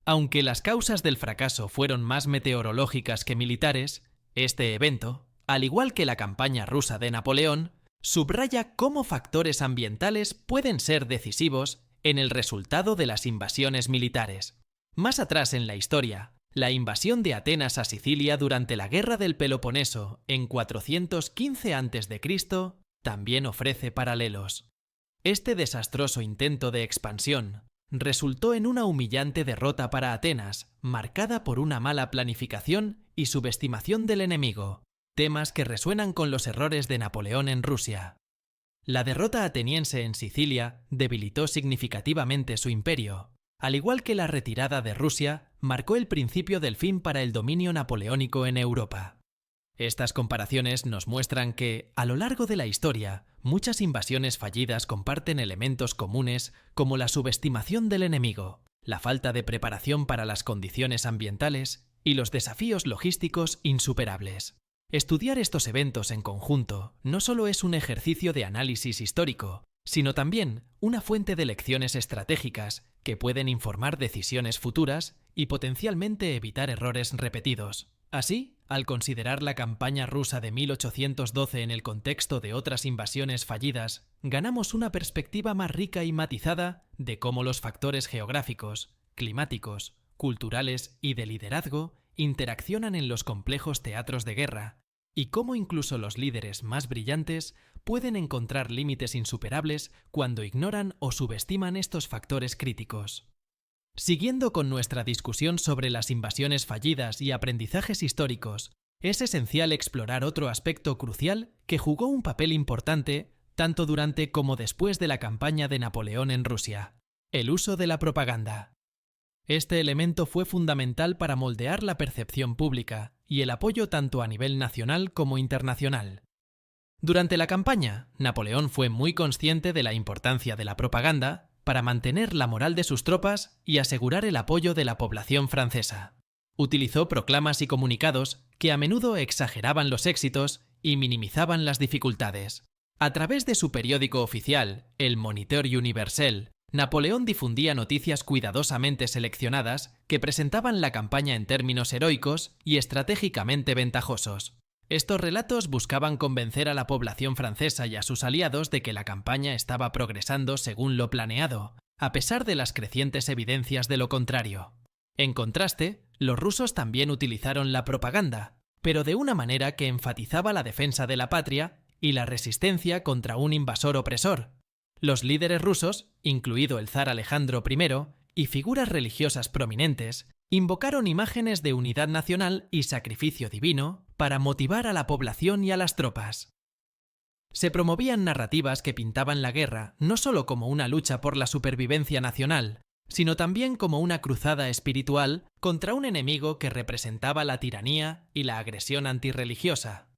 Speaker 1: Aunque las causas del fracaso fueron más meteorológicas que militares, este evento, al igual que la campaña rusa de Napoleón, subraya cómo factores ambientales pueden ser decisivos en el resultado de las invasiones militares. Más atrás en la historia, la invasión de Atenas a Sicilia durante la Guerra del Peloponeso en 415 a.C. también ofrece paralelos. Este desastroso intento de expansión resultó en una humillante derrota para Atenas, marcada por una mala planificación y subestimación del enemigo, temas que resuenan con los errores de Napoleón en Rusia. La derrota ateniense en Sicilia debilitó significativamente su imperio, al igual que la retirada de Rusia marcó el principio del fin para el dominio napoleónico en Europa. Estas comparaciones nos muestran que, a lo largo de la historia, muchas invasiones fallidas comparten elementos comunes como la subestimación del enemigo, la falta de preparación para las condiciones ambientales y los desafíos logísticos insuperables. Estudiar estos eventos en conjunto no solo es un ejercicio de análisis histórico, sino también una fuente de lecciones estratégicas que pueden informar decisiones futuras y potencialmente evitar errores repetidos. Así, al considerar la campaña rusa de 1812 en el contexto de otras invasiones fallidas, ganamos una perspectiva más rica y matizada de cómo los factores geográficos, climáticos, culturales y de liderazgo interaccionan en los complejos teatros de guerra, y cómo incluso los líderes más brillantes pueden encontrar límites insuperables cuando ignoran o subestiman estos factores críticos. Siguiendo con nuestra discusión sobre las invasiones fallidas y aprendizajes históricos, es esencial explorar otro aspecto crucial que jugó un papel importante tanto durante como después de la campaña de Napoleón en Rusia: el uso de la propaganda. Este elemento fue fundamental para moldear la percepción pública y el apoyo tanto a nivel nacional como internacional. Durante la campaña, Napoleón fue muy consciente de la importancia de la propaganda para mantener la moral de sus tropas y asegurar el apoyo de la población francesa. Utilizó proclamas y comunicados que a menudo exageraban los éxitos y minimizaban las dificultades. A través de su periódico oficial, el Moniteur Universel, Napoleón difundía noticias cuidadosamente seleccionadas que presentaban la campaña en términos heroicos y estratégicamente ventajosos. Estos relatos buscaban convencer a la población francesa y a sus aliados de que la campaña estaba progresando según lo planeado, a pesar de las crecientes evidencias de lo contrario. En contraste, los rusos también utilizaron la propaganda, pero de una manera que enfatizaba la defensa de la patria y la resistencia contra un invasor opresor. Los líderes rusos, incluido el zar Alejandro I, y figuras religiosas prominentes, invocaron imágenes de unidad nacional y sacrificio divino para motivar a la población y a las tropas. Se promovían narrativas que pintaban la guerra no solo como una lucha por la supervivencia nacional, sino también como una cruzada espiritual contra un enemigo que representaba la tiranía y la agresión antirreligiosa.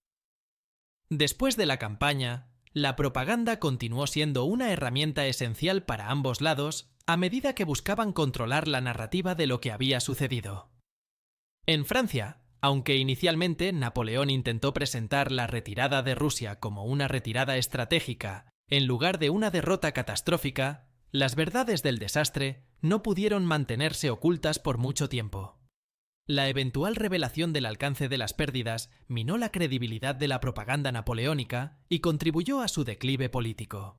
Speaker 1: Después de la campaña, la propaganda continuó siendo una herramienta esencial para ambos lados a medida que buscaban controlar la narrativa de lo que había sucedido. En Francia, aunque inicialmente Napoleón intentó presentar la retirada de Rusia como una retirada estratégica en lugar de una derrota catastrófica, las verdades del desastre no pudieron mantenerse ocultas por mucho tiempo. La eventual revelación del alcance de las pérdidas minó la credibilidad de la propaganda napoleónica y contribuyó a su declive político.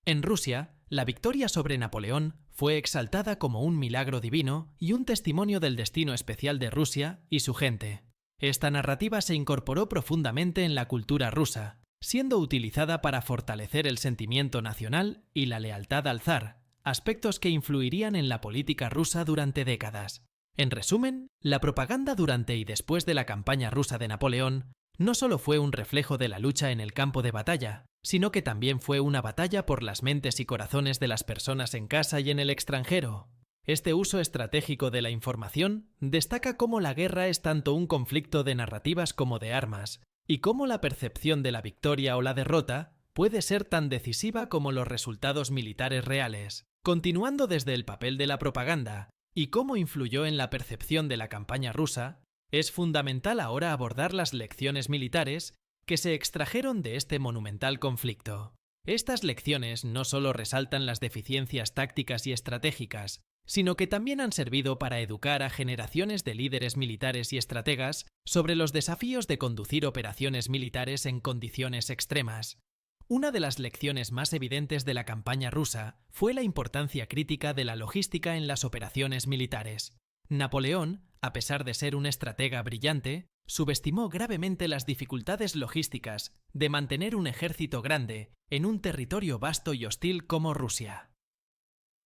Speaker 1: En Rusia, la victoria sobre Napoleón fue exaltada como un milagro divino y un testimonio del destino especial de Rusia y su gente. Esta narrativa se incorporó profundamente en la cultura rusa, siendo utilizada para fortalecer el sentimiento nacional y la lealtad al zar, aspectos que influirían en la política rusa durante décadas. En resumen, la propaganda durante y después de la campaña rusa de Napoleón no solo fue un reflejo de la lucha en el campo de batalla, sino que también fue una batalla por las mentes y corazones de las personas en casa y en el extranjero. Este uso estratégico de la información destaca cómo la guerra es tanto un conflicto de narrativas como de armas, y cómo la percepción de la victoria o la derrota puede ser tan decisiva como los resultados militares reales. Continuando desde el papel de la propaganda y cómo influyó en la percepción de la campaña rusa, es fundamental ahora abordar las lecciones militares que se extrajeron de este monumental conflicto. Estas lecciones no solo resaltan las deficiencias tácticas y estratégicas, sino que también han servido para educar a generaciones de líderes militares y estrategas sobre los desafíos de conducir operaciones militares en condiciones extremas. Una de las lecciones más evidentes de la campaña rusa fue la importancia crítica de la logística en las operaciones militares. Napoleón, a pesar de ser un estratega brillante, subestimó gravemente las dificultades logísticas de mantener un ejército grande en un territorio vasto y hostil como Rusia.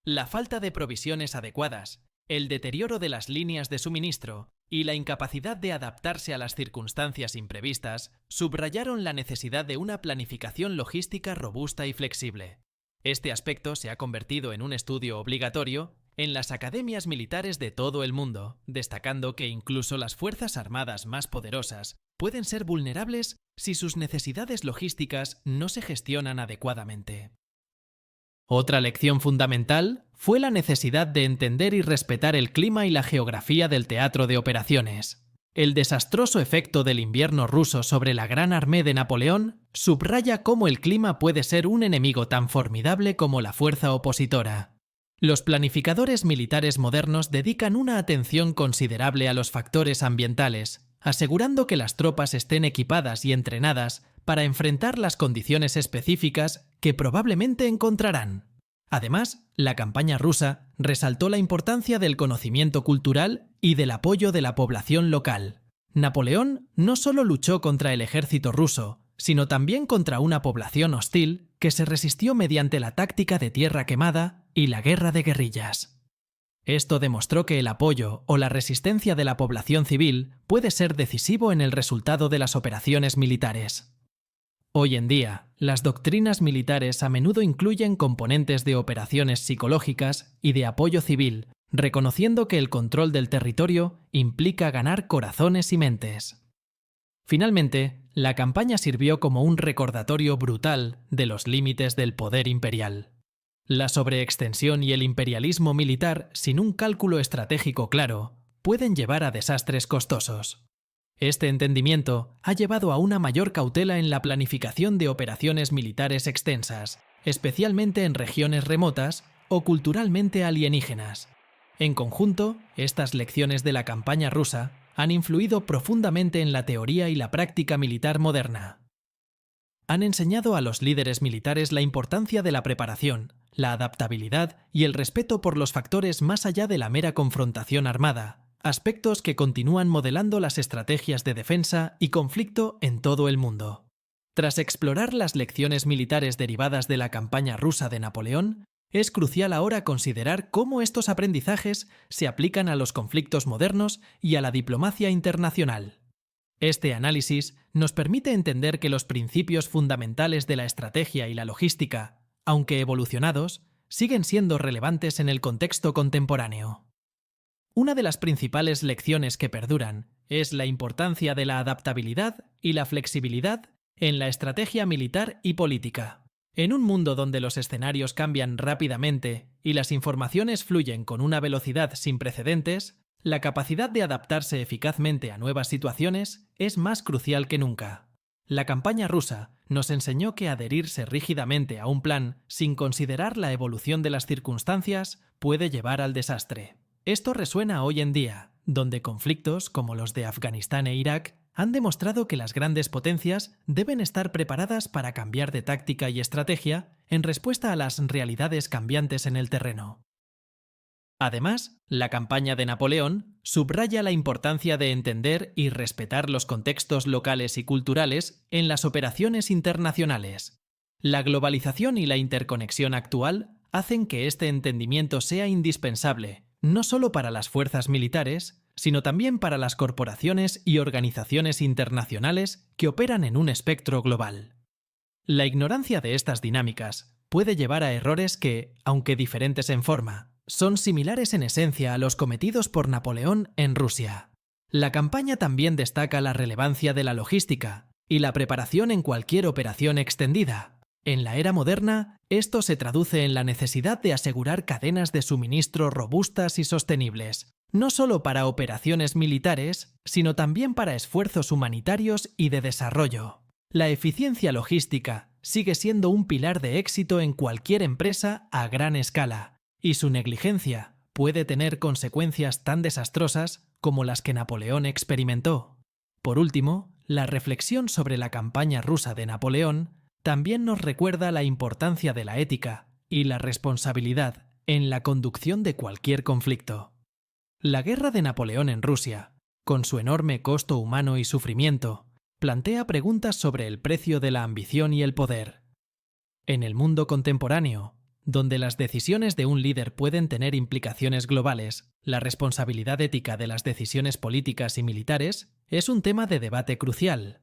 Speaker 1: La falta de provisiones adecuadas, el deterioro de las líneas de suministro y la incapacidad de adaptarse a las circunstancias imprevistas subrayaron la necesidad de una planificación logística robusta y flexible. Este aspecto se ha convertido en un estudio obligatorio en las academias militares de todo el mundo, destacando que incluso las fuerzas armadas más poderosas pueden ser vulnerables si sus necesidades logísticas no se gestionan adecuadamente. Otra lección fundamental fue la necesidad de entender y respetar el clima y la geografía del teatro de operaciones. El desastroso efecto del invierno ruso sobre la Gran Armée de Napoleón subraya cómo el clima puede ser un enemigo tan formidable como la fuerza opositora. Los planificadores militares modernos dedican una atención considerable a los factores ambientales, asegurando que las tropas estén equipadas y entrenadas para enfrentar las condiciones específicas que probablemente encontrarán. Además, la campaña rusa resaltó la importancia del conocimiento cultural y del apoyo de la población local. Napoleón no solo luchó contra el ejército ruso, sino también contra una población hostil que se resistió mediante la táctica de tierra quemada y la guerra de guerrillas. Esto demostró que el apoyo o la resistencia de la población civil puede ser decisivo en el resultado de las operaciones militares. Hoy en día, las doctrinas militares a menudo incluyen componentes de operaciones psicológicas y de apoyo civil, reconociendo que el control del territorio implica ganar corazones y mentes. Finalmente, la campaña sirvió como un recordatorio brutal de los límites del poder imperial. La sobreextensión y el imperialismo militar sin un cálculo estratégico claro pueden llevar a desastres costosos. Este entendimiento ha llevado a una mayor cautela en la planificación de operaciones militares extensas, especialmente en regiones remotas o culturalmente alienígenas. En conjunto, estas lecciones de la campaña rusa han influido profundamente en la teoría y la práctica militar moderna. Han enseñado a los líderes militares la importancia de la preparación, la adaptabilidad y el respeto por los factores más allá de la mera confrontación armada, aspectos que continúan modelando las estrategias de defensa y conflicto en todo el mundo. Tras explorar las lecciones militares derivadas de la campaña rusa de Napoleón, es crucial ahora considerar cómo estos aprendizajes se aplican a los conflictos modernos y a la diplomacia internacional. Este análisis nos permite entender que los principios fundamentales de la estrategia y la logística, aunque evolucionados, siguen siendo relevantes en el contexto contemporáneo. Una de las principales lecciones que perduran es la importancia de la adaptabilidad y la flexibilidad en la estrategia militar y política. En un mundo donde los escenarios cambian rápidamente y las informaciones fluyen con una velocidad sin precedentes, la capacidad de adaptarse eficazmente a nuevas situaciones es más crucial que nunca. La campaña rusa nos enseñó que adherirse rígidamente a un plan sin considerar la evolución de las circunstancias puede llevar al desastre. Esto resuena hoy en día, donde conflictos como los de Afganistán e Irak han demostrado que las grandes potencias deben estar preparadas para cambiar de táctica y estrategia en respuesta a las realidades cambiantes en el terreno. Además, la campaña de Napoleón subraya la importancia de entender y respetar los contextos locales y culturales en las operaciones internacionales. La globalización y la interconexión actual hacen que este entendimiento sea indispensable, no solo para las fuerzas militares, sino también para las corporaciones y organizaciones internacionales que operan en un espectro global. La ignorancia de estas dinámicas puede llevar a errores que, aunque diferentes en forma, son similares en esencia a los cometidos por Napoleón en Rusia. La campaña también destaca la relevancia de la logística y la preparación en cualquier operación extendida. En la era moderna, esto se traduce en la necesidad de asegurar cadenas de suministro robustas y sostenibles, no solo para operaciones militares, sino también para esfuerzos humanitarios y de desarrollo. La eficiencia logística sigue siendo un pilar de éxito en cualquier empresa a gran escala, y su negligencia puede tener consecuencias tan desastrosas como las que Napoleón experimentó. Por último, la reflexión sobre la campaña rusa de Napoleón también nos recuerda la importancia de la ética y la responsabilidad en la conducción de cualquier conflicto. La guerra de Napoleón en Rusia, con su enorme costo humano y sufrimiento, plantea preguntas sobre el precio de la ambición y el poder. En el mundo contemporáneo, donde las decisiones de un líder pueden tener implicaciones globales, la responsabilidad ética de las decisiones políticas y militares es un tema de debate crucial.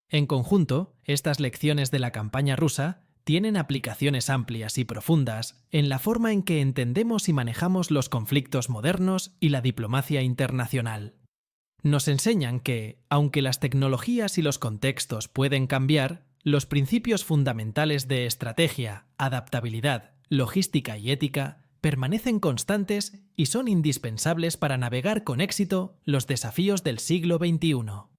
Speaker 1: En conjunto, estas lecciones de la campaña rusa tienen aplicaciones amplias y profundas en la forma en que entendemos y manejamos los conflictos modernos y la diplomacia internacional. Nos enseñan que, aunque las tecnologías y los contextos pueden cambiar, los principios fundamentales de estrategia, adaptabilidad, logística y ética permanecen constantes y son indispensables para navegar con éxito los desafíos del siglo XXI.